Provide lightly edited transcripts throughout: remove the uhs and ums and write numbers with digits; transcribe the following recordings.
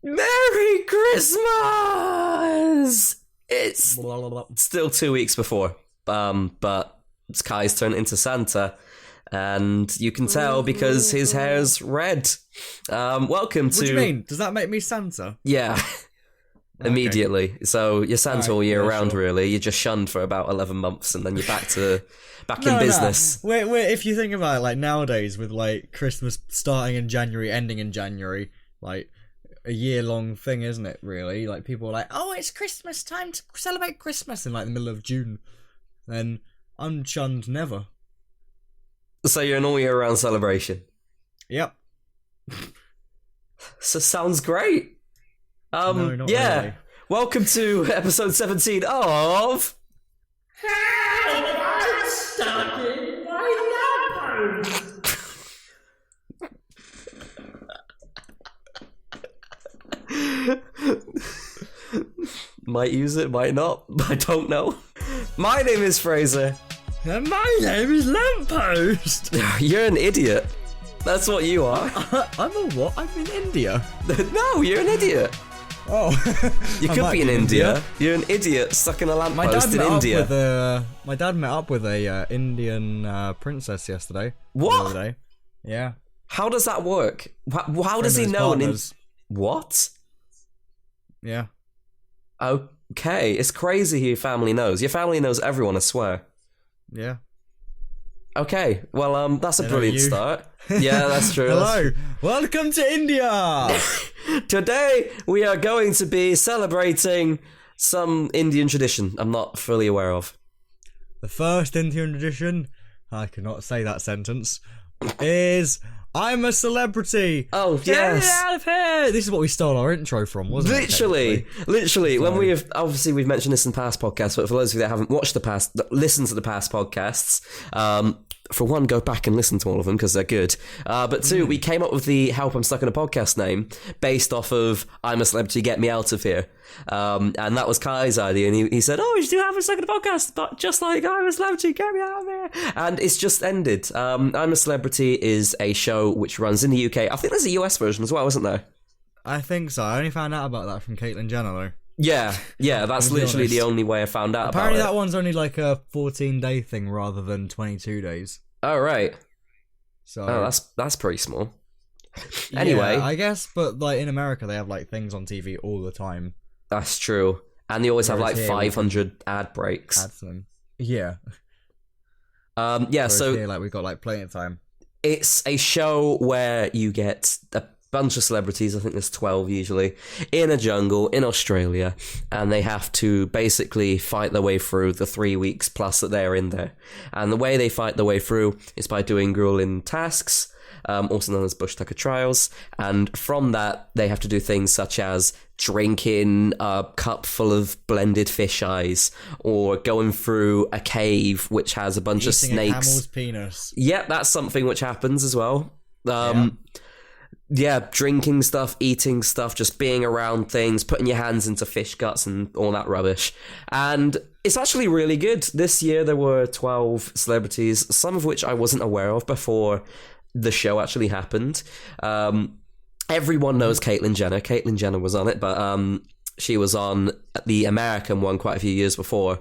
Merry Christmas! It's still 2 weeks before, but Kai's turned into Santa, and you can tell because his hair's red. Welcome to... What do you mean? Does that make me Santa? Yeah, immediately. So you're Santa all year round, really. You're just shunned for about 11 months, and then you're back in business. Wait, if you think about it, like nowadays with like Christmas starting in January, ending in January, like a year-long thing, isn't it, really? Like, people are like, oh, it's Christmas, time to celebrate Christmas in, like, the middle of June. Then I'm shunned never. So you're an all-year-round celebration? Yep. So sounds great. No, not really. Welcome to episode 17 of... Hey, I'm stuck in my lamppost! Might use it, might not. I don't know. My name is Fraser. And my name is Lamppost. You're an idiot. That's what you are. I'm a what? I'm in India. No, you're an idiot. Oh. You could be in India. You're an idiot stuck in a lamppost in India. My dad met up with a Indian princess yesterday. What? The other day. Yeah. How does that work? How does he know? What? Yeah. Okay, it's crazy who your family knows. Your family knows everyone, I swear. Yeah. Okay, well, that's a brilliant start. Yeah, that's true. Hello, welcome to India! Today, we are going to be celebrating some Indian tradition I'm not fully aware of. The first Indian tradition, I cannot say that sentence, is... I'm a celebrity. Oh, yes. Get me out of here. This is what we stole our intro from, wasn't it? Literally. When we've mentioned this in past podcasts, but for those of you that haven't listened to the past podcasts, for one, go back and listen to all of them because they're good. But two, we came up with the Help I'm Stuck in a Podcast name based off of I'm a Celebrity, Get Me Out of Here. And that was Kai's idea, and he said, oh, we should do Help I'm Stuck in a Podcast, but just like I'm a Celebrity, Get Me Out of Here. And it's just ended. I'm a Celebrity is a show which runs in the UK. I think there's a US version as well, isn't there? I think so. I only found out about that from Caitlyn Jenner, though. Yeah, that's literally the only way I found out Apparently about it. that one's only like a 14-day thing rather than 22 days. Oh, right. So that's pretty small. Anyway. Yeah, I guess, but like in America they have like things on TV all the time. That's true. And they always have like 500 ad breaks. Add them. Yeah. So here, like we've got like plenty of time. It's a show where you get a bunch of celebrities, I think there's 12 usually, in a jungle in Australia, and they have to basically fight their way through the 3 weeks plus that they're in there. And the way they fight their way through is by doing grueling tasks, also known as bush tucker trials, and from that they have to do things such as drinking a cup full of blended fish eyes, or going through a cave which has a bunch of snakes. A camel's penis. Yeah, that's something which happens as well. Yeah, drinking stuff, eating stuff, just being around things, putting your hands into fish guts and all that rubbish. And it's actually really good. This year there were 12 celebrities, some of which I wasn't aware of before the show actually happened. Everyone knows Caitlyn Jenner. Caitlyn Jenner was on it, but she was on the American one quite a few years before.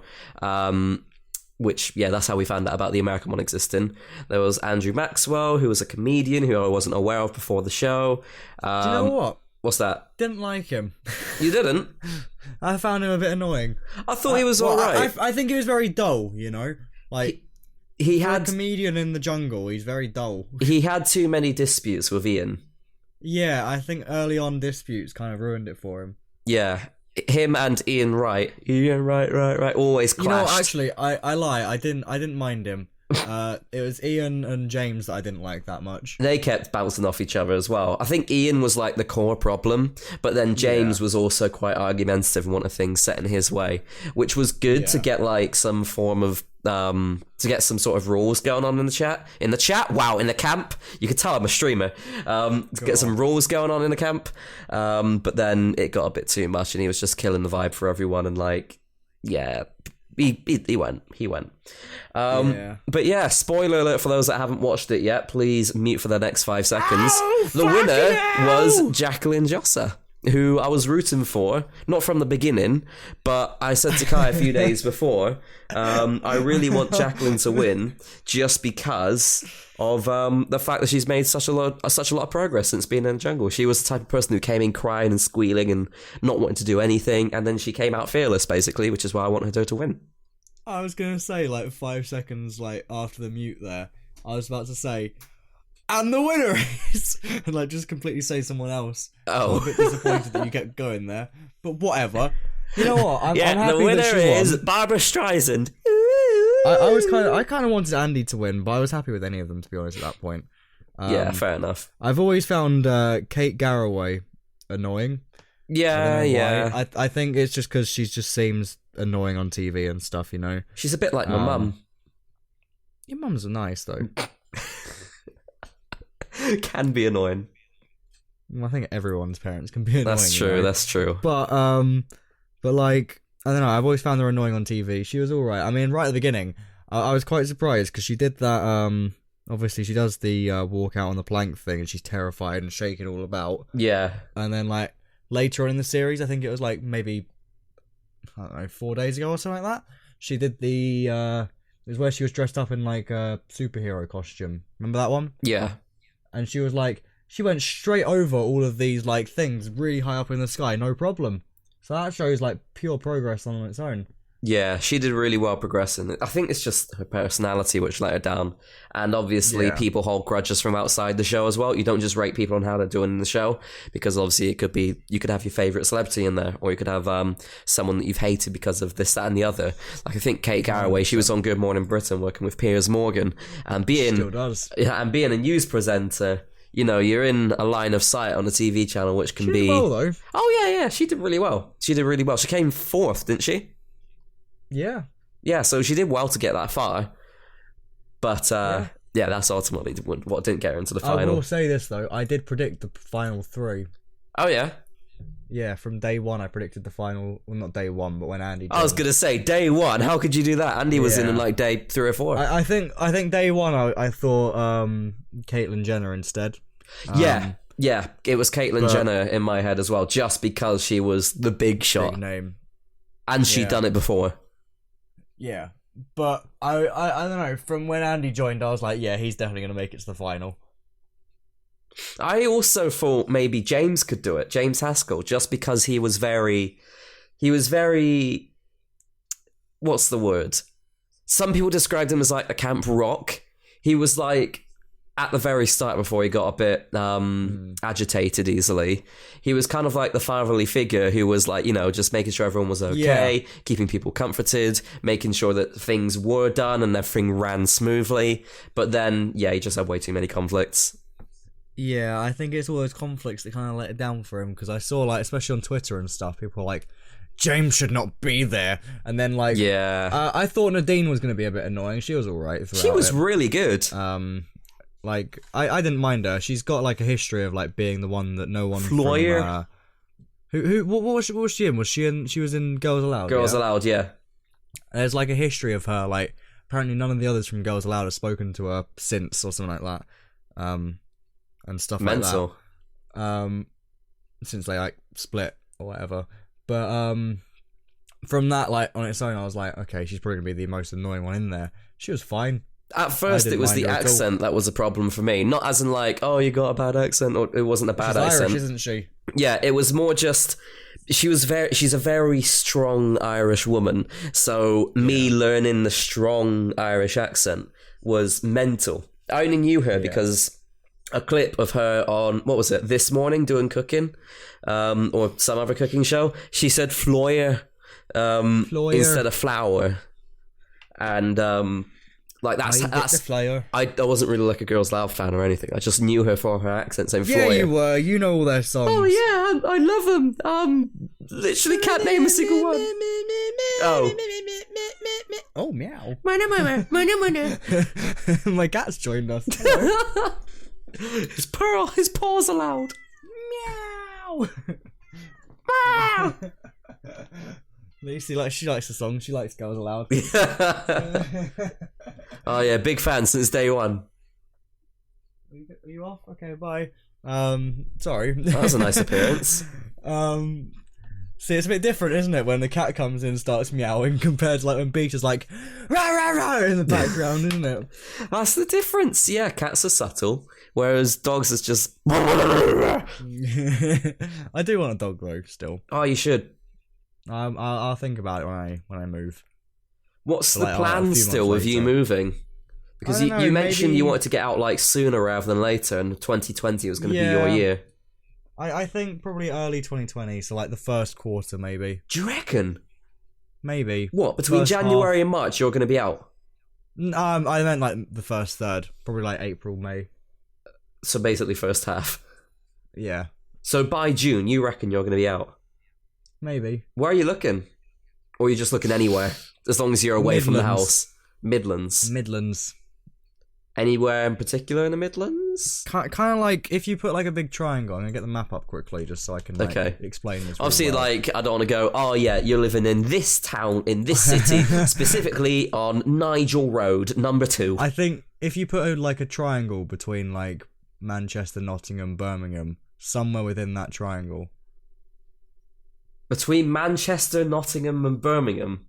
Which, yeah, that's how we found out about the American one existing. There was Andrew Maxwell, who was a comedian who I wasn't aware of before the show. Do you know what? What's that? Didn't like him. You didn't? I found him a bit annoying. I thought he was alright. I think he was very dull, you know? Like, he had a comedian in the jungle, he's very dull. He had too many disputes with Ian. Yeah, I think early on disputes kind of ruined it for him. Yeah. Him and Ian Wright, always clashed. You know, actually, I lie. I didn't mind him. It was Ian and James that I didn't like that much. They kept bouncing off each other as well. I think Ian was like the core problem, but then James was also quite argumentative and wanted things set in his way, which was good to get like some form of to get some sort of rules going on in the chat. In the camp. You could tell I'm a streamer. To get some rules going on in the camp. But then it got a bit too much, and he was just killing the vibe for everyone. And like, yeah, he went. But yeah, spoiler alert for those that haven't watched it yet. Please mute for the next 5 seconds. The winner was Jacqueline Jossa. who I was rooting for, not from the beginning, but I said to Kai a few days before, I really want Jacqueline to win just because of the fact that she's made such a lot of progress since being in the jungle. She was the type of person who came in crying and squealing and not wanting to do anything, and then she came out fearless, basically, which is why I wanted her to win. I was going to say, like, 5 seconds, like, after the mute there, I was about to say, and the winner is... and, like, just completely say someone else. Oh. I'm a bit disappointed that you kept going there. But whatever. You know what? I'm happy the winner that she is won. Barbara Streisand. I kind of wanted Andy to win, but I was happy with any of them, to be honest, at that point. Yeah, fair enough. I've always found Kate Garraway annoying. Yeah. I think it's just because she just seems annoying on TV and stuff, you know? She's a bit like my mum. Your mums are nice, though. Can be annoying. I think everyone's parents can be annoying. That's true, you know? that's true. But like, I don't know, I've always found her annoying on TV. She was alright. I mean, right at the beginning, I was quite surprised because she did that, obviously she does the walk out on the plank thing and she's terrified and shaking all about. Yeah. And then, like, later on in the series, I think it was like maybe, I don't know, 4 days ago or something like that, she did the, it was where she was dressed up in like a superhero costume. Remember that one? Yeah. And she was like, she went straight over all of these like things really high up in the sky, no problem. So that shows like pure progress on its own. Yeah, she did really well progressing. I think it's just her personality which let her down. And obviously people hold grudges from outside the show as well. You don't just rate people on how they're doing in the show, because obviously it could be, you could have your favourite celebrity in there, or you could have someone that you've hated because of this, that and the other. Like I think Kate Garraway, she was on Good Morning Britain working with Piers Morgan, and being, Still does. and being a news presenter, you know, you're in a line of sight on a TV channel, which can She be... did well, though. Oh yeah, she did really well. She came 4th, didn't she? Yeah. Yeah, so she did well to get that far. But, yeah, that's ultimately what didn't get her into the final. I will say this, though. I did predict the final 3. Oh, yeah? Yeah, from day 1 I predicted the final... Well, not day 1, but when Andy... I was going to say, day 1, how could you do that? Andy was in like day 3 or 4. I think day 1 I thought Caitlyn Jenner instead. Yeah, it was Caitlyn Jenner in my head as well, just because she was the big shot. Big name. And she'd done it before. Yeah, but I don't know. From when Andy joined, I was like, yeah, he's definitely going to make it to the final. I also thought maybe James could do it, James Haskell, just because he was very, what's the word? Some people described him as like a camp rock. He was like, at the very start, before he got a bit agitated easily, he was kind of like the fatherly figure who was like, you know, just making sure everyone was okay, keeping people comforted, making sure that things were done and everything ran smoothly. But then, he just had way too many conflicts. Yeah, I think it's all those conflicts that kind of let it down for him, because I saw, like, especially on Twitter and stuff, people were like, James should not be there. And then, like, I thought Nadine was going to be a bit annoying. She was alright. She was really good. Like, I didn't mind her. She's got, like, a history of, like, being the one that no one Floyer. What was she in? She was in Girls Aloud? Girls Aloud, yeah. There's, like, a history of her, like, apparently none of the others from Girls Aloud have spoken to her since, or something like that. And stuff Mental. like that. Since they, like, split, or whatever. But, from that, like, on its own, I was like, okay, she's probably going to be the most annoying one in there. She was fine. At first, it was the accent that was a problem for me. Not as in like, oh, you got a bad accent, or it wasn't a bad accent. Irish, isn't she? Yeah, it was more just she's a very strong Irish woman. So me learning the strong Irish accent was mental. I only knew her because a clip of her on, what was it, This Morning doing cooking, or some other cooking show. She said Floyer, instead of flour, and like that's the flyer. I wasn't really like a Girls Loud fan or anything. I just knew her for her accent saying Yeah, Floyer. you were. You know all their songs. Oh yeah, I love them. Literally can't name a single one. Oh. Oh, meow. His My cat's joined us. his paws are loud. Meow. Meow. Lucy, she likes the song. She likes Girls Aloud. Oh yeah, big fan since day one. Are you off? Okay, bye. Sorry. That was a nice appearance. See, it's a bit different, isn't it, when the cat comes in and starts meowing compared to like when Beatrice like rah rah rah in the background, isn't it? That's the difference. Yeah, cats are subtle, whereas dogs is just. I do want a dog though. Still, Oh, you should. I'll think about it when I move. What's But, the like, plan a few still months with you later. moving? Because I don't know, you mentioned maybe- you wanted to get out like sooner rather than later, and 2020 was going to be your Yeah. year. I think probably early 2020, so like the first quarter maybe. Do you reckon? Maybe. What, between First January half. and March you're going to be out? I meant like the first third, probably like April, May. So basically first half. Yeah, So by June you reckon you're going to be out? maybe. Where are you looking? Or are you just looking anywhere? As long as you're away from the Midlands. house. Midlands. Midlands. Anywhere in particular in the Midlands? Kind of like if you put like a big triangle. I'm gonna get the map up quickly just so I can like, Okay. explain this. Obviously, really well. like, I don't want to go, oh yeah, you're living in this town, in this city, specifically on Nigel Road, number 2. I think if you put like a triangle between like Manchester, Nottingham, Birmingham, somewhere within that triangle. Between Manchester, Nottingham and Birmingham.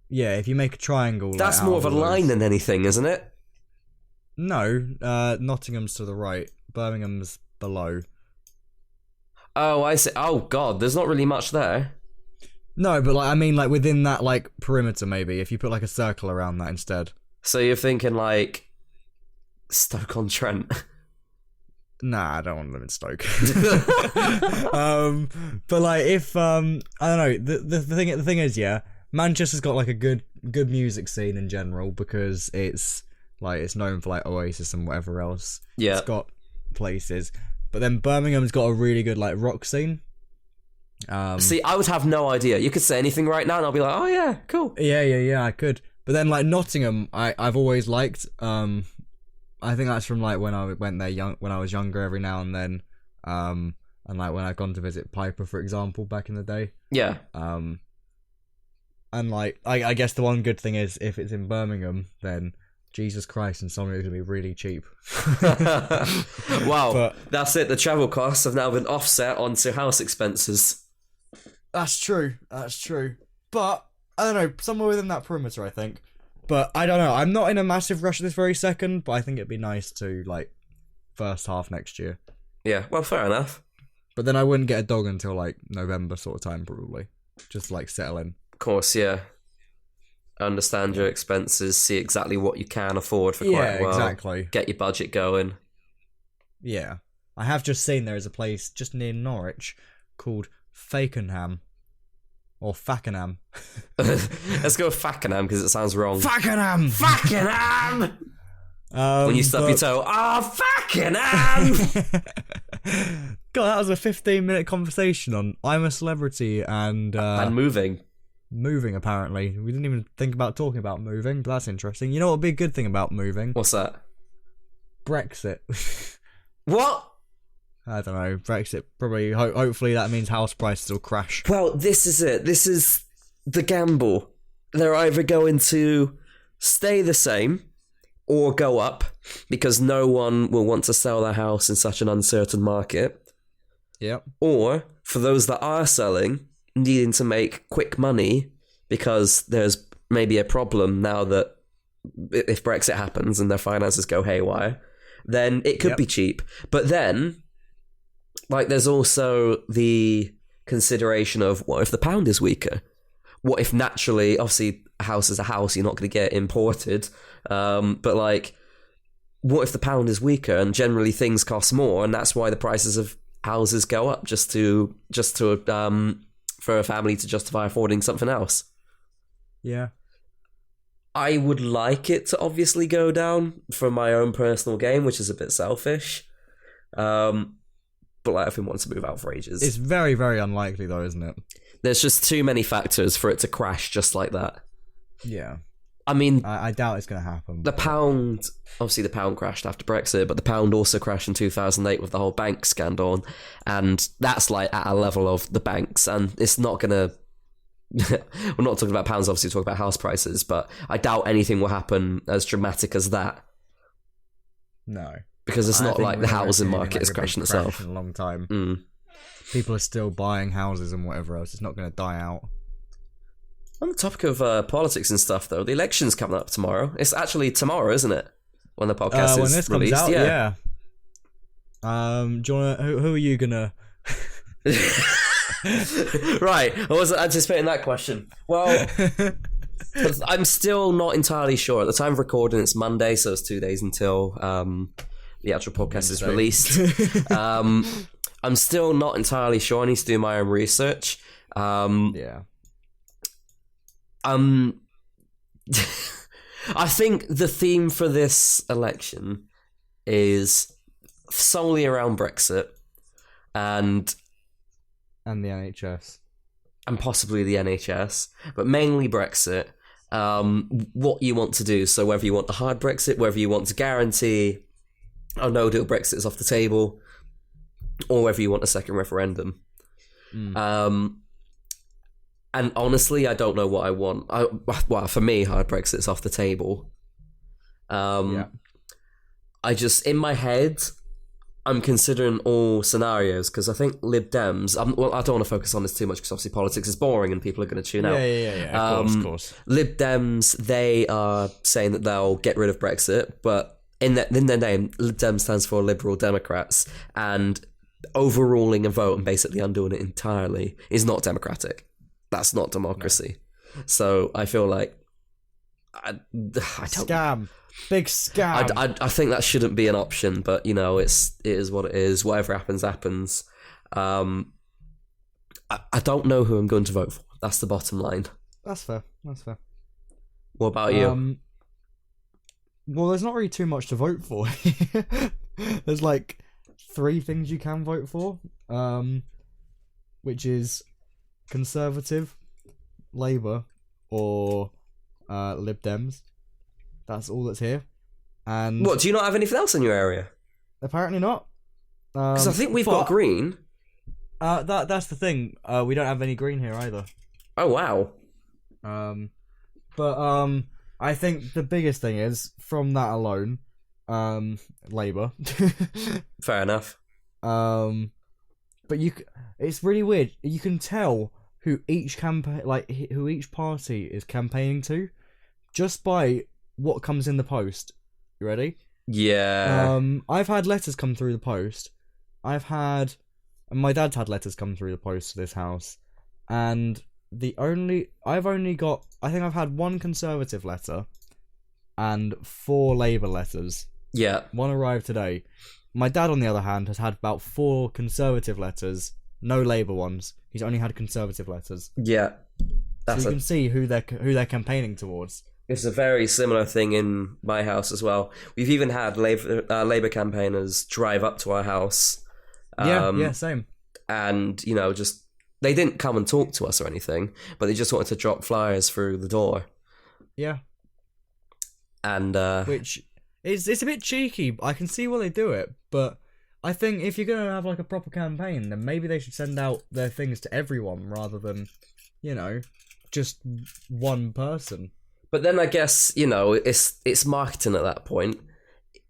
Yeah, if you make a triangle. like, That's out more of a all those- line than anything, isn't it? No, Nottingham's to the right, Birmingham's below. Oh, I see. Oh, God, there's not really much there. No, but like I mean, like within that like perimeter, maybe if you put like a circle around that instead. So you're thinking, like, Stoke-on-Trent. Nah, I don't want to live in Stoke. But like if I don't know, the thing is, yeah, Manchester's got like a good music scene in general because it's known for like Oasis and whatever else. Yeah. It's got places. But then Birmingham's got a really good like rock scene. See, I would have no idea. You could say anything right now and I'll be like, oh yeah, cool. Yeah, I could. But then like Nottingham, I've always liked. I think that's from like when I went there when I was younger every now and then. And like when I've gone to visit Piper, for example, back in the day. Yeah. And like I guess the one good thing is if it's in Birmingham, then Jesus Christ, Insomnia is gonna be really cheap. Wow, But- that's it. The travel costs have now been offset onto house expenses. That's true. But I don't know, somewhere within that perimeter, I think. But I don't know. I'm not in a massive rush this very second, but I think it'd be nice to like first half next year. Yeah, well, fair enough. But then I wouldn't get a dog until like November sort of time, probably. Just like settle in. Of course, yeah. Understand your expenses, see exactly what you can afford for quite a while. Exactly. Get your budget going. Yeah. I have just seen there is a place just near Norwich called Fakenham. Or Fakenham. Let's go with Fakenham because it sounds wrong. Fakenham! Fakenham! When you stub your toe, Fakenham! God, that was a 15-minute conversation on I'm a Celebrity and And moving. moving, apparently. We didn't even think about talking about moving, but that's interesting. You know what would be a good thing about moving? What's that? Brexit. What? I don't know. Brexit, probably, hopefully that means house prices will crash. Well, this is it. This is the gamble. They're either going to stay the same or go up because no one will want to sell their house in such an uncertain market. Yep. Or, for those that are selling, needing to make quick money because there's maybe a problem now that if Brexit happens and their finances go haywire, then it could be cheap. But then, like, there's also the consideration of what if the pound is weaker? What if naturally, obviously, a house is a house, you're not going to get imported. But, like, what if the pound is weaker and generally things cost more and that's why the prices of houses go up just to for a family to justify affording something else? Yeah. I would like it to obviously go down for my own personal gain, which is a bit selfish. But like, I've been wanting to move out for ages. It's very, very unlikely, though, isn't it? There's just too many factors for it to crash just like that. Yeah. I mean, I doubt it's going to happen. the pound, obviously the pound crashed after Brexit, but the pound also crashed in 2008 with the whole bank scandal. And that's like at a level of the banks. And it's not going to... We're not talking about pounds, obviously, we're talking about house prices, but I doubt anything will happen as dramatic as that. No. Because it's I not think like the we're housing feeling market like is a big crashing crash itself. in a long time. Mm. people are still buying houses and whatever else. It's not going to die out. On the topic of politics and stuff, though, the election's coming up tomorrow. It's actually tomorrow, isn't it? When the podcast when is this released. comes out, yeah. Do you wanna, who are you gonna? Right, I wasn't anticipating that question. Well, I'm still not entirely sure. At the time of recording, it's Monday, so it's 2 days until the actual podcast is released. I'm still not entirely sure. I need to do my own research. Yeah. I think the theme for this election is solely around Brexit and the NHS. And possibly the NHS, but mainly Brexit. What you want to do, so whether you want a hard Brexit, whether you want to guarantee no deal Brexit is off the table, or whether you want a second referendum. And honestly, I don't know what I want. Well, for me, hard Brexit's off the table. I just, in my head, I'm considering all scenarios, because I think Lib Dems... I don't want to focus on this too much, because obviously politics is boring and people are going to tune out. Yeah. Of course. Lib Dems, they are saying that they'll get rid of Brexit, but in their name, Lib Dem stands for Liberal Democrats, and overruling a vote and basically undoing it entirely is not democratic. That's not democracy. No. So I feel like I don't... Scam. Big scam. I think that shouldn't be an option, but you know, it is what it is. Whatever happens. I don't know who I'm going to vote for. That's the bottom line. That's fair. What about you? Well, there's not really too much to vote for. There's like 3 things you can vote for, which is Conservative, Labour, or Lib Dems. That's all that's here. And what, do you not have anything else in your area? Apparently not. Because I think we've got Green. That's the thing. We don't have any Green here either. Oh wow. But I think the biggest thing is, from that alone, Labour. Fair enough. But it's really weird. You can tell who each who each party is campaigning to, just by what comes in the post. You ready? Yeah. I've had letters come through the post. And my dad's had letters come through the post to this house, and I've had 1 Conservative letter and 4 Labour letters. Yeah. 1 arrived today. My dad, on the other hand, has had about 4 Conservative letters, no Labour ones. He's only had Conservative letters. Yeah. So you can see who they're campaigning towards. It's a very similar thing in my house as well. We've even had Labour campaigners drive up to our house. Yeah, same. And, you know, just... They didn't come and talk to us or anything, but they just wanted to drop flyers through the door. Yeah. And, which... It's a bit cheeky. I can see why they do it, but I think if you're going to have like a proper campaign, then maybe they should send out their things to everyone rather than, you know, just one person. But then I guess, you know, it's marketing at that point.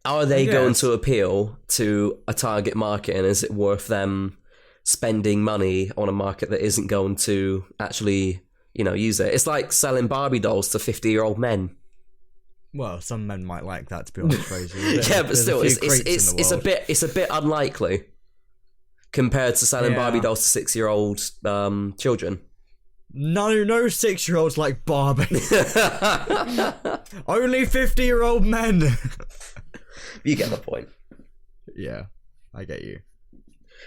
Are they going to appeal to a target market, and is it worth them spending money on a market that isn't going to actually, you know, use it? It's like selling Barbie dolls to 50-year-old men. Well, some men might like that, to be honest, Fraser. Yeah, but still, it's a bit unlikely compared to selling Barbie dolls to 6-year-old children. No 6-year-olds like Barbie. Only 50-year-old men. You get the point. Yeah, I get you.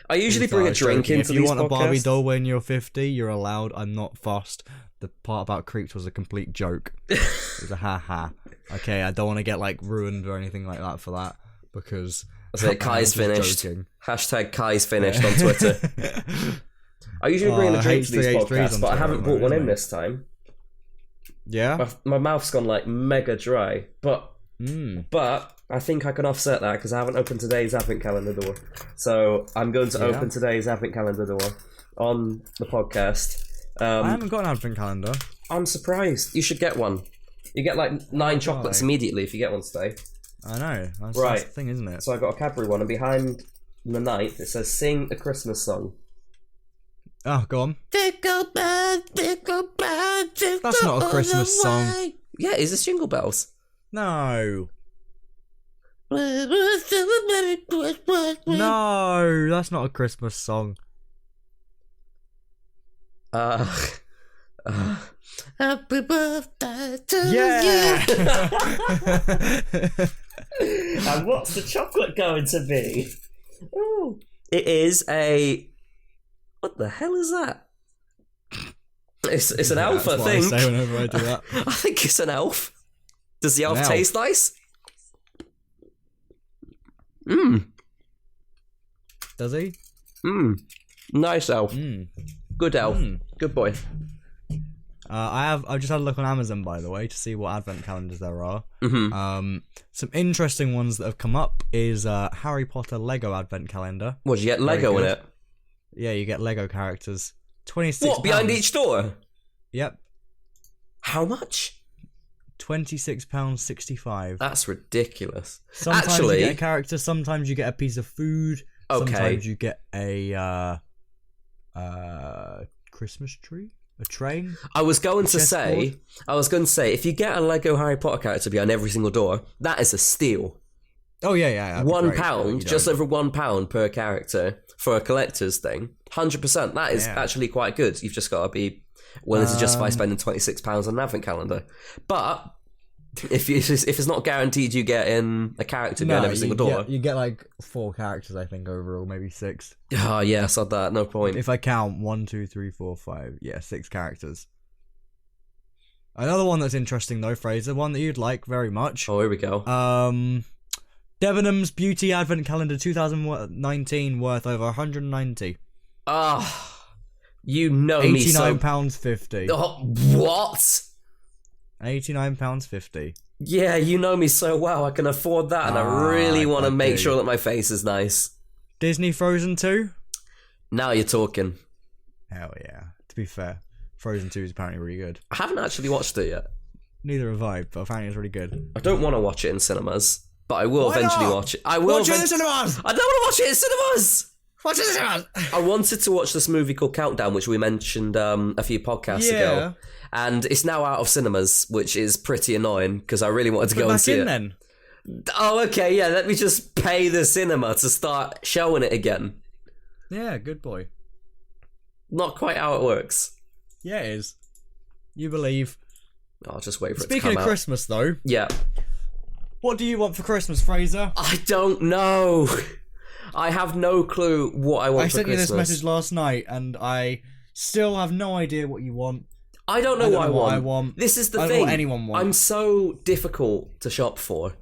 I usually bring a drink into these podcasts. If you want a Barbie doll when you're 50, you're allowed. I'm not fussed. The part about creeps was a complete joke. It was a ha-ha. Okay, I don't want to get like ruined or anything like that for that, because I say Kai's finished. Joking. Hashtag Kai's finished on Twitter. I usually bring a drink to these podcasts, but I haven't brought one in this time. Yeah? My mouth's gone like mega dry, but I think I can offset that because I haven't opened today's advent calendar door. So I'm going to open today's advent calendar door on the podcast. I haven't got an advent calendar. I'm surprised. You should get one. You get like 9 chocolates immediately if you get one today. I know. That's right. That's the thing, isn't it? So I got a Cadbury one, and behind the ninth it says "Sing a Christmas Song." Oh, go on. That's That's not a Christmas song. Yeah, is this Jingle Bells? No. No, that's not a Christmas song. Happy birthday to Yeah. And what's the chocolate going to be? Ooh. It is a... What the hell is that? It's an elf, I That's what think. I say whenever I do that. I think it's an elf. Does the elf elf. taste nice? Mmm. Does he? Mmm. Nice elf. Mm. Good elf. Mm. Good boy. I've just had a look on Amazon, by the way, to see what advent calendars there are. Mm-hmm. Some interesting ones that have come up is Harry Potter Lego advent calendar. What, you get Lego in good. it? Yeah, you get Lego characters. 26. What, behind each door? Yep. How much? £26.65. That's ridiculous. Sometimes Actually, you get a character, sometimes you get a piece of food, Okay. sometimes you get a Christmas tree? A train? I was going to chessboard? say, if you get a Lego Harry Potter character behind every single door, that is a steal. Oh, yeah. that'd be great, but you £1, just don't. over £1 per character for a collector's thing. 100%. That is Yeah. actually quite good. You've just got to be willing to justify spending £26 on an advent calendar. But if it's not guaranteed you get in a character behind every single door. You get like 4 characters, I think, overall, maybe 6. Oh, yeah, I saw that. No point. If I count 1, 2, 3, 4, 5, 6 characters. Another one that's interesting though, Fraser, one that you'd like very much. Oh, here we go. Debenhams Beauty Advent Calendar 2019 worth over 190. You know me so... £89.50. Oh, what? £89.50. Yeah, you know me so well. I can afford that, and I really want to make sure that my face is nice. Disney Frozen 2? Now you're talking. Hell yeah. To be fair, Frozen 2 is apparently really good. I haven't actually watched it yet. Neither have I, but apparently it's really good. I don't want to watch it in cinemas, but I will Why eventually not? watch it. I will Watch it in the cinemas! I don't want to watch it in cinemas! Watch it in the cinemas! I wanted to watch this movie called Countdown, which we mentioned a few podcasts ago. And it's now out of cinemas, which is pretty annoying, because I really wanted to go and see it. Then. Oh, okay, yeah, let me just pay the cinema to start showing it again. Yeah, good boy. Not quite how it works. Yeah, it is. You believe. I'll just wait for it to Speaking come of out. Christmas, though, Yeah. what do you want for Christmas, Fraser? I don't know. I have no clue what I want I for sent you Christmas. this message last night, and I still have no idea what you want. I don't know what I want. This is the I thing. don't know what anyone wants. I'm so difficult to shop for.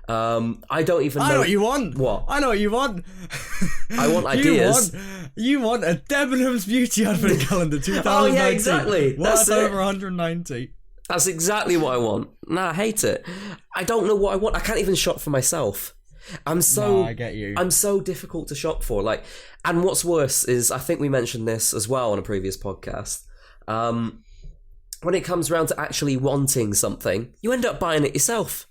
I don't even know. I know what you want. What? I know what you want. I want ideas. You want a Debenhams Beauty Advent Calendar 2019. Oh, yeah, exactly. That's Worth it. over 190. That's exactly what I want. Nah, I hate it. I don't know what I want. I can't even shop for myself. I get you. I'm so difficult to shop for. Like, and what's worse is, I think we mentioned this as well on a previous podcast. When it comes around to actually wanting something, you end up buying it yourself.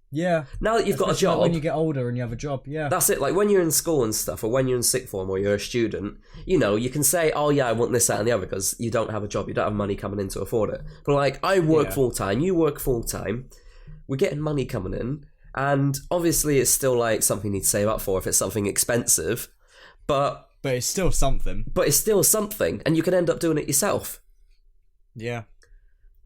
Yeah. Now that you've got a Especially job, when you get older and you have a job, yeah. that's it. Like when you're in school and stuff, or when you're in sixth form, or you're a student, you know, you can say, "Oh yeah, I want this, that, and the other," because you don't have a job, you don't have money coming in to afford it. But like, I work full time, you work full time, we're getting money coming in, and obviously it's still like something you need to save up for if it's something expensive, but it's still something. it's still something, and you can end up doing it yourself. Yeah.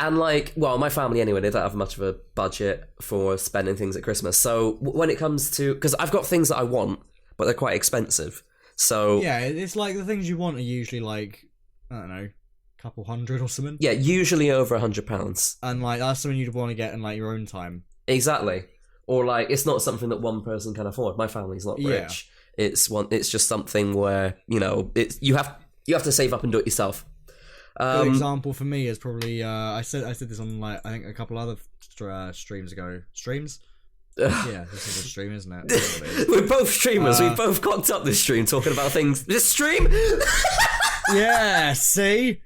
And like, well, my family anyway, they don't have much of a budget for spending things at Christmas. So when it comes to, because I've got things that I want, but they're quite expensive. So Yeah, it's like the things you want are usually like, I don't know, a couple hundred or something. yeah, usually over £100. And like that's something you'd want to get in like your own time. Exactly. Or like, it's not something that one person can afford. My family's not rich. It's just something where, you know, you have to save up and do it yourself. Good example for me is probably I said this on like I think a couple other streams ago. Streams? Yeah, this is a stream, isn't it? That's what it is. We're both streamers. We've both cocked up this stream talking about things. This stream? Yeah, see?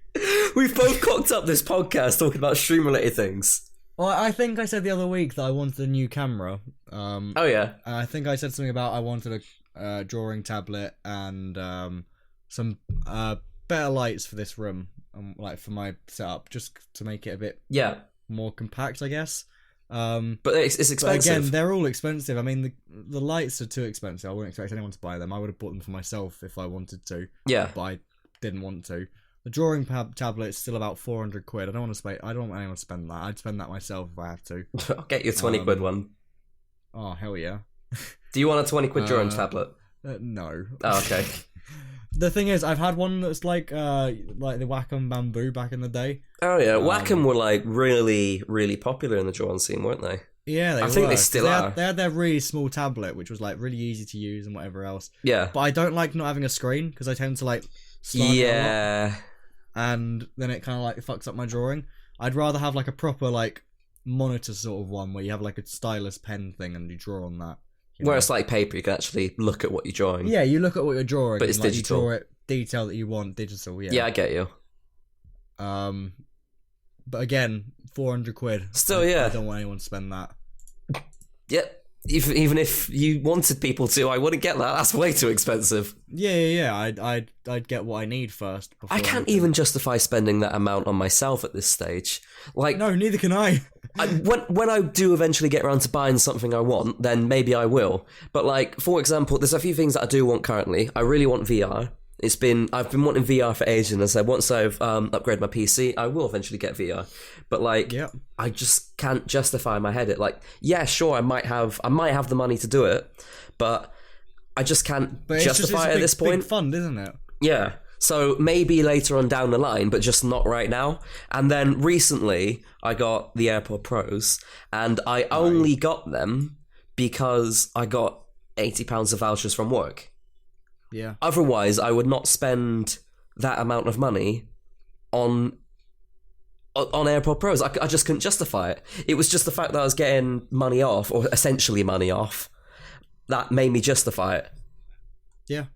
We've both cocked up this podcast talking about stream-related things. Well, I think I said the other week that I wanted a new camera. Oh, yeah. And I think I said something about I wanted a drawing tablet and some better lights for this room, like for my setup, just to make it a bit more compact, I guess. But it's expensive. But again, they're all expensive. I mean, the lights are too expensive. I wouldn't expect anyone to buy them. I would have bought them for myself if I wanted to. Yeah. But I didn't want to. The drawing tablet's still about 400 quid. I don't want anyone to spend that. I'd spend that myself if I have to. I'll get you a 20 quid one. Oh, hell yeah. Do you want a 20 quid drawing tablet? No. Oh, okay. The thing is, I've had one that's like the Wacom Bamboo back in the day. Oh yeah, Wacom were like really, really popular in the drawing scene, weren't they? Yeah, I think they still are. They had their really small tablet, which was like really easy to use and whatever else. Yeah. But I don't like not having a screen because I tend to like slant it a lot, and then it kind of like fucks up my drawing. I'd rather have like a proper like monitor sort of one where you have like a stylus pen thing and you draw on that. Where it's like paper, you can actually look at what you're drawing. Yeah, you look at what you're drawing, but it's and, like, digital. You draw it detail that you want, digital. Yeah. Yeah, I get you. But again, 400 quid. Still, I don't want anyone to spend that. Yeah, even if you wanted people to, I wouldn't get that. That's way too expensive. Yeah. I'd get what I need first. I can't even justify spending that amount on myself at this stage. Like, no, neither can I. When I do eventually get around to buying something I want, then maybe I will. But like, for example, there's a few things that I do want currently. I really want VR. I've been wanting VR for ages, and I said once I've upgraded my PC, I will eventually get VR. But like, I just can't justify in my head it. Like, yeah, sure, I might have the money to do it, but I just can't justify it at this point. Big fund, isn't it? Yeah. So maybe later on down the line, but just not right now. And then recently, I got the AirPod Pros, and I only got them because I got £80 of vouchers from work. Yeah. Otherwise, I would not spend that amount of money on AirPod Pros. I just couldn't justify it. It was just the fact that I was getting money off, or essentially money off, that made me justify it. Yeah.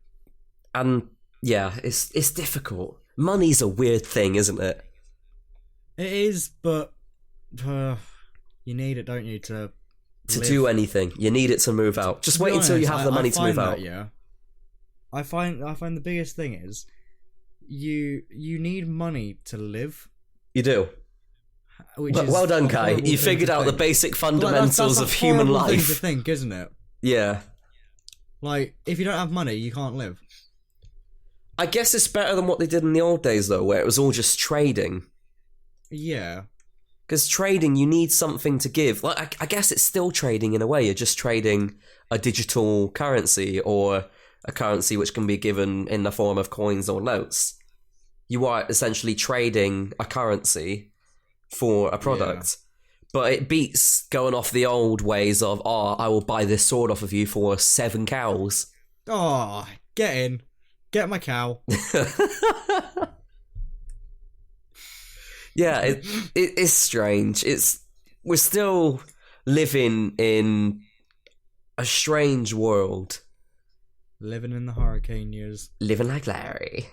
And yeah, it's difficult. Money's a weird thing, isn't it? It is, but you need it, don't you, to do anything. You need it to move out. Just wait until you have the money to move out. Yeah. I find the biggest thing is you need money to live. You do. Well done, Kai. You figured out the basic fundamentals of human life. Thing to think, isn't it? Yeah. Like, if you don't have money, you can't live. I guess it's better than what they did in the old days, though, where it was all just trading. Yeah. Because trading, you need something to give. Like, I guess it's still trading in a way. You're just trading a digital currency or a currency which can be given in the form of coins or notes. You are essentially trading a currency for a product. Yeah. But it beats going off the old ways of, I will buy this sword off of you for 7 cows. Oh, get in. Get my cow. Yeah, it's strange. We're still living in a strange world. Living in the hurricane years. Living like Larry.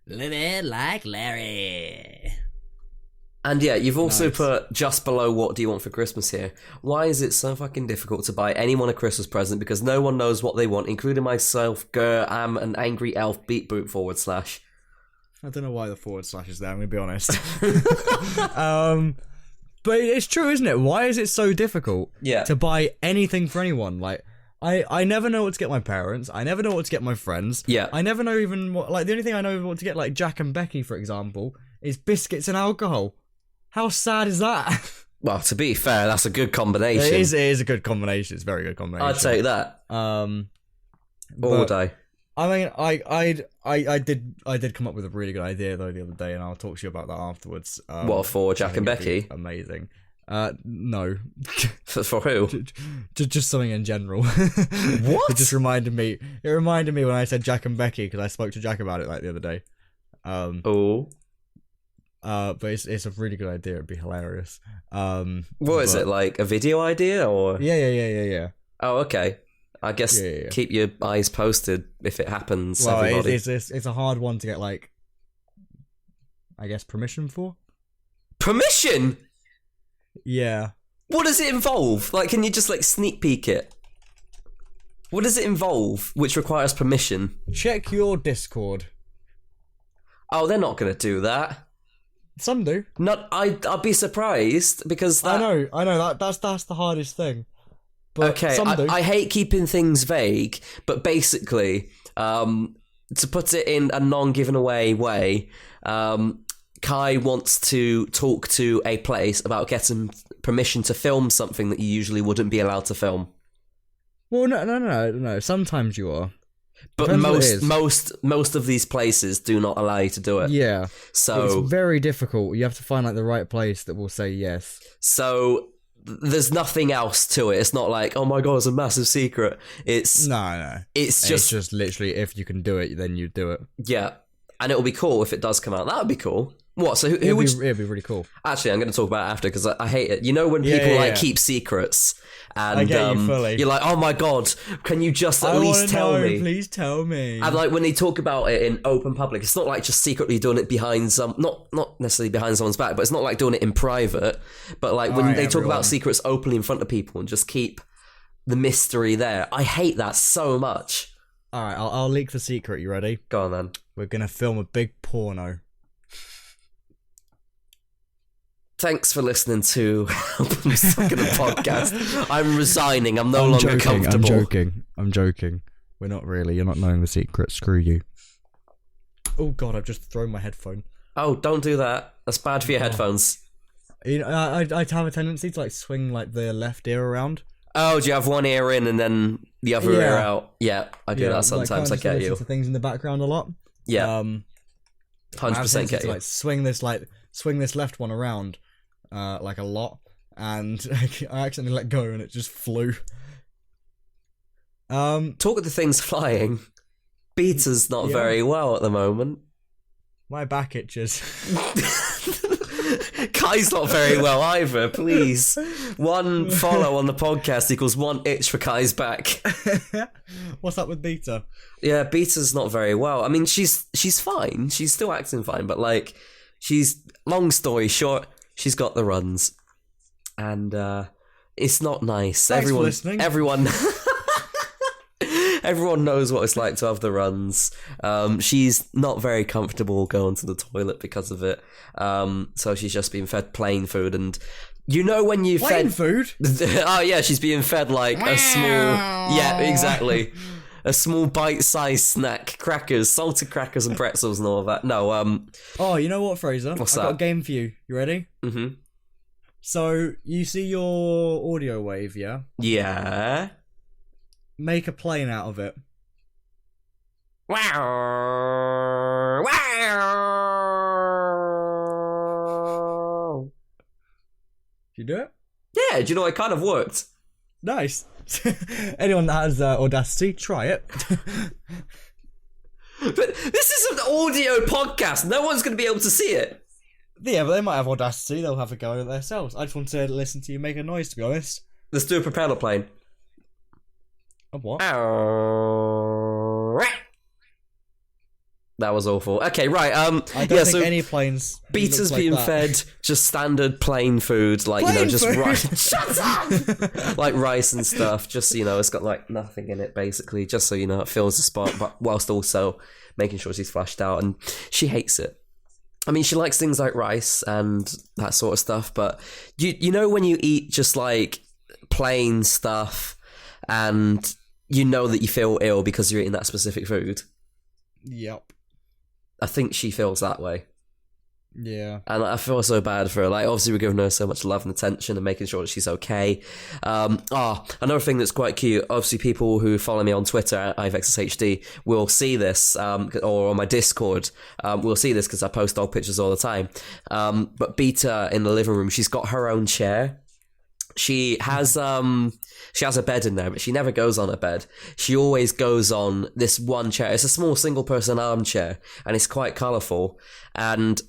Living like Larry. And yeah, you've also put just below what do you want for Christmas here. Why is it so fucking difficult to buy anyone a Christmas present? Because no one knows what they want, including myself. Am an angry elf beat boot /. I don't know why the / is there, I'm going to be honest. But it's true, isn't it? Why is it so difficult to buy anything for anyone? Like, I never know what to get my parents. I never know what to get my friends. Yeah. I never know even what, like, the only thing I know what to get, like, Jack and Becky, for example, is biscuits and alcohol. How sad is that? Well, to be fair, that's a good combination. It is a good combination. It's a very good combination. I'd take that. All day. I mean, I did come up with a really good idea though the other day, and I'll talk to you about that afterwards. What, for Jack and Becky? Amazing. No. For who? Just something in general. What? It just reminded me. It reminded me when I said Jack and Becky because I spoke to Jack about it like the other day. But it's a really good idea. It'd be hilarious. What is it, like a video idea or? Yeah. Oh, okay. I guess keep your eyes posted if it happens. Well, everybody. It's a hard one to get, like, I guess, permission for. Permission? Yeah. What does it involve? Like, can you just, like, sneak peek it? What does it involve which requires permission? Check your Discord. Oh, they're not going to do that. Some do. Not, I'd be surprised because that... I know. That's the hardest thing. But okay, some do. I hate keeping things vague, but basically, to put it in a non-given away way, Kai wants to talk to a place about getting permission to film something that you usually wouldn't be allowed to film. Well, no. Sometimes you are. But most of these places do not allow you to do it. Yeah. So it's very difficult. You have to find like the right place that will say yes. So there's nothing else to it. It's not like, oh my god, it's a massive secret. It's no. It's just literally if you can do it, then you do it. Yeah, and it'll be cool if it does come out. That would be cool. What? So who would? It'd be really cool. Actually, I'm going to talk about it after because I hate it. You know when people keep secrets and I get you fully. You're like, oh my god, can you just at least tell me? Please tell me. And like when they talk about it in open public, it's not like just secretly doing it behind not necessarily behind someone's back, but it's not like doing it in private. But like when they talk about secrets openly in front of people and just keep the mystery there. I hate that so much. All right, I'll leak the secret. You ready? Go on then. We're gonna film a big porno. Thanks for listening to I'm Stuck in the Podcast. I'm resigning. I'm no longer comfortable. I'm joking. We're not really. You're not knowing the secret. Screw you. Oh god, I've just thrown my headphone. Oh, don't do that. That's bad for your headphones. You know, I have a tendency to like swing like the left ear around. Oh, do you have one ear in and then the other ear out? Yeah, I do that sometimes. Like, I get you. To things in the background a lot. Yeah. 100% get you. Like swing this left one around. Like a lot, and I accidentally let go and it just flew. Talk of the things flying. Beta's not very well at the moment. My back itches. Kai's not very well either, please. One follow on the podcast equals one itch for Kai's back. What's up with Beta? Yeah, Beta's not very well. I mean, she's fine. She's still acting fine, but like, long story short, she's got the runs, and it's not nice. Thanks for listening. Everyone knows what it's like to have the runs. She's not very comfortable going to the toilet because of it. So she's just being fed plain food, and you know when you fed food. Oh yeah, she's being fed like a small. Yeah, exactly. A small bite-sized snack, crackers, salted crackers and pretzels and all of that. No, Oh, you know what, Fraser? What's I've that? got a game for you. You ready? Mm-hmm. So, you see your audio wave, yeah? Yeah. Make a plane out of it. Wow. Wow. Did you do it? Yeah, do you know it kind of worked? Nice. Anyone that has Audacity, try it. But this is an audio podcast. No one's going to be able to see it. Yeah, but they might have Audacity. They'll have a go at it themselves. I just want to listen to you make a noise, to be honest. Let's do a propeller plane. A what? That was awful. Okay, right. I don't think any planes. Beta's like being that. fed just standard plain food, like Plain just food? rice. Shut up! Like rice and stuff. Just it's got like nothing in it, basically. Just so it fills the spot, but whilst also making sure she's flushed out, and she hates it. I mean, she likes things like rice and that sort of stuff, but you know when you eat just like plain stuff, and you know that you feel ill because you're eating that specific food. Yep. I think she feels that way. Yeah. And I feel so bad for her. Like, obviously, we're giving her so much love and attention and making sure that she's okay. Another thing that's quite cute. Obviously, people who follow me on Twitter at IVexSHD will see this, or on my Discord, will see this because I post dog pictures all the time. But Beta in the living room, she's got her own chair. She has a bed in there, but she never goes on a bed. She always goes on this one chair. It's a small single-person armchair, and it's quite colourful. And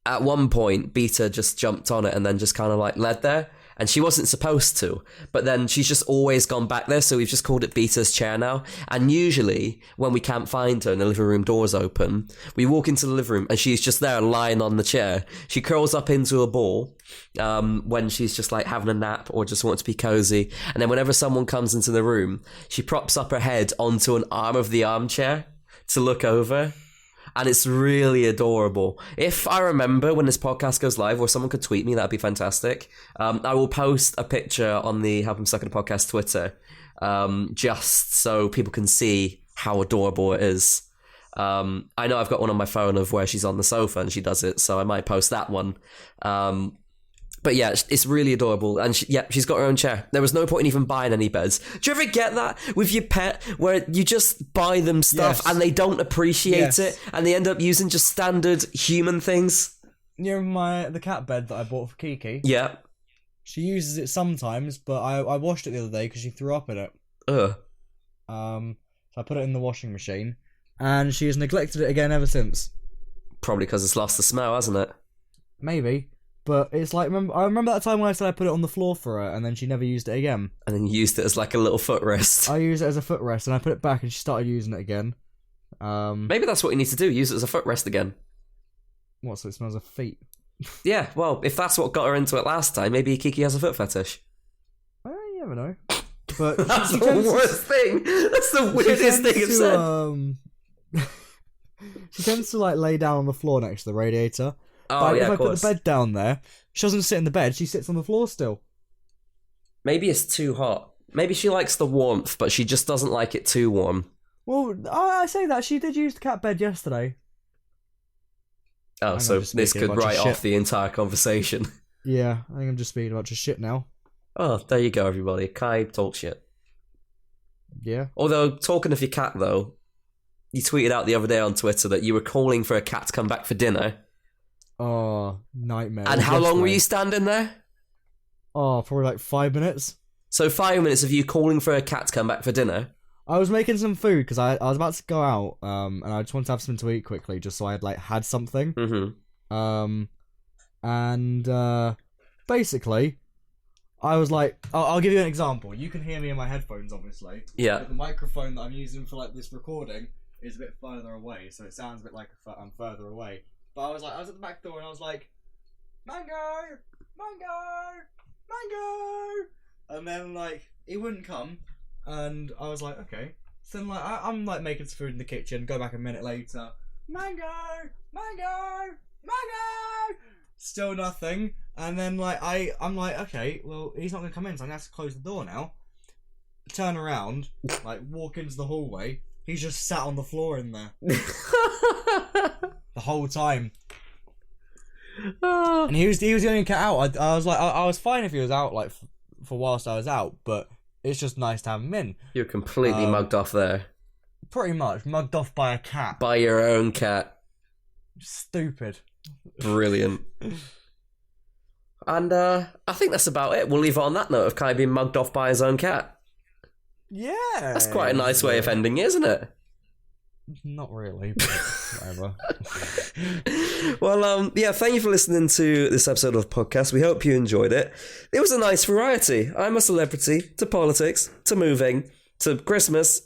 at one point, Beta just jumped on it and then just kind of like led there. And she wasn't supposed to, but then she's just always gone back there, so we've just called it Beta's chair now. And usually, when we can't find her and the living room door's open, we walk into the living room and she's just there lying on the chair. She curls up into a ball when she's just like having a nap or just wants to be cozy. And then whenever someone comes into the room, she props up her head onto an arm of the armchair to look over. and it's really adorable. If I remember when this podcast goes live, or someone could tweet me, that'd be fantastic. I will post a picture on the Help 'Em Suck at the Podcast Twitter, just so people can see how adorable it is. I know I've got one on my phone of where she's on the sofa and she does it, so I might post that one. But yeah, it's really adorable. And she's got her own chair. There was no point in even buying any beds. Do you ever get that with your pet where you just buy them stuff and they don't appreciate it and they end up using just standard human things? You know the cat bed that I bought for Kiki? Yeah. She uses it sometimes, but I washed it the other day because she threw up in it. Ugh. So I put it in the washing machine, and she has neglected it again ever since. Probably because it's lost the smell, hasn't it? Maybe. But it's like, I remember that time when I said I put it on the floor for her, and then she never used it again. And then you used it as like a little footrest. I used it as a footrest, and I put it back, and she started using it again. Maybe that's what you need to do, use it as a footrest again. What, so it smells of feet? Yeah, well, if that's what got her into it last time, maybe Kiki has a foot fetish. You never know. But That's the worst thing. That's the weirdest thing I've said. She tends to like lay down on the floor next to the radiator. Oh, but yeah, if I of put course. the bed down there, she doesn't sit in the bed, she sits on the floor still. Maybe it's too hot. Maybe she likes the warmth, but she just doesn't like it too warm. Well, I say that, she did use the cat bed yesterday. Oh, so this could write off the entire conversation. Yeah, I think I'm just speaking a bunch of shit now. Oh, there you go, everybody. Kai talks shit. Yeah. Although, talking of your cat, though, you tweeted out the other day on Twitter that you were calling for a cat to come back for dinner. Oh, nightmare. And how long were you standing there? Oh, probably like 5 minutes. So 5 minutes of you calling for a cat to come back for dinner? I was making some food because I was about to go out, and I just wanted to have something to eat quickly, just so I had like had something. Mm-hmm. And basically, I was like, I'll give you an example. You can hear me in my headphones, obviously. Yeah. But the microphone that I'm using for like this recording is a bit further away, so it sounds a bit like I'm further away. But I was at the back door and I was like, mango, mango, mango, and then like it wouldn't come, and I was like, okay. So then like I'm like making some food in the kitchen. Go back a minute later, mango, mango, mango. Still nothing. And then like I'm like, okay, well he's not gonna come in, so I'm gonna have to close the door now. Turn around, like walk into the hallway. He's just sat on the floor in there the whole time. And he was the only cat out. I was like, I was fine if he was out like for whilst I was out, but it's just nice to have him in. You're completely mugged off there. Pretty much mugged off by a cat. By your own cat. Stupid. Brilliant. And I think that's about it. We'll leave it on that note of Kai being mugged off by his own cat. Yeah. That's quite a nice way of ending, isn't it? Not really, but whatever. Well, yeah, thank you for listening to this episode of the podcast. We hope you enjoyed it. It was a nice variety. I'm a celebrity, to politics, to moving, to Christmas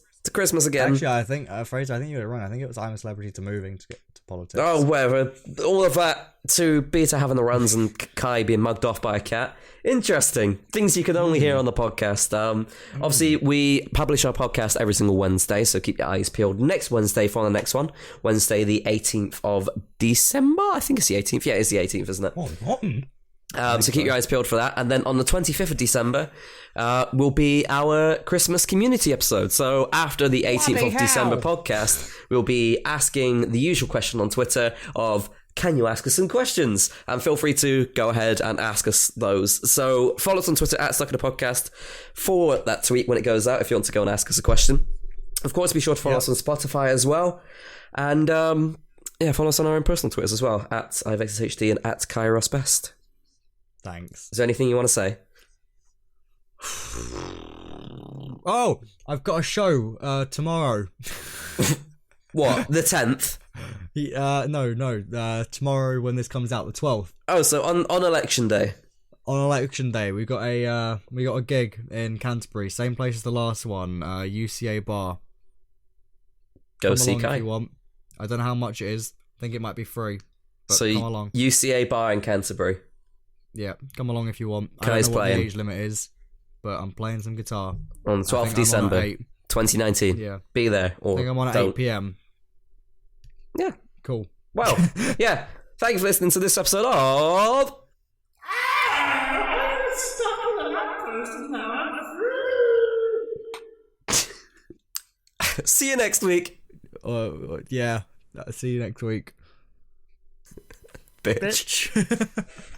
again. Actually, I think, Fraser, I think you got it wrong. I think it was I'm a celebrity to moving to get to politics. Oh, whatever. All of that to Beta having the runs and Kai being mugged off by a cat. Interesting. Things you can only hear on the podcast. Obviously, we publish our podcast every single Wednesday, so keep your eyes peeled. Next Wednesday for the next one. Wednesday, the 18th of December. I think it's the 18th. Yeah, it's the 18th, isn't it? So keep your eyes peeled for that. And then on the 25th of December will be our Christmas community episode. So after the 18th of December podcast, we'll be asking the usual question on Twitter of, can you ask us some questions? And feel free to go ahead and ask us those. So follow us on Twitter at Stuck in the Podcast for that tweet when it goes out if you want to go and ask us a question. Of course, be sure to follow us on Spotify as well. And yeah, follow us on our own personal Twitters as well, at iVexHD and at Kai Ross-Best. Thanks. Is there anything you want to say? Oh, I've got a show tomorrow. What? The 10th? No. Tomorrow when this comes out, the 12th. Oh, so on election day. On election day, we got a gig in Canterbury, same place as the last one, UCA Bar. Go see Kai. If you want. I don't know how much it is. I think it might be free. But So come along. UCA Bar in Canterbury. Yeah, come along if you want. Kai's I don't know what playing. the age limit is, but I'm playing some guitar. On the 12th of I think I'm on at December, 8. 2019. Yeah. Be there I or think I'm on at don't. 8 p.m. Yeah, Cool. Well, yeah. Thanks for listening to this episode of... I'm stuck in the lamppost and now I'm free. See you next week. Yeah. See you next week. Bitch. Bitch.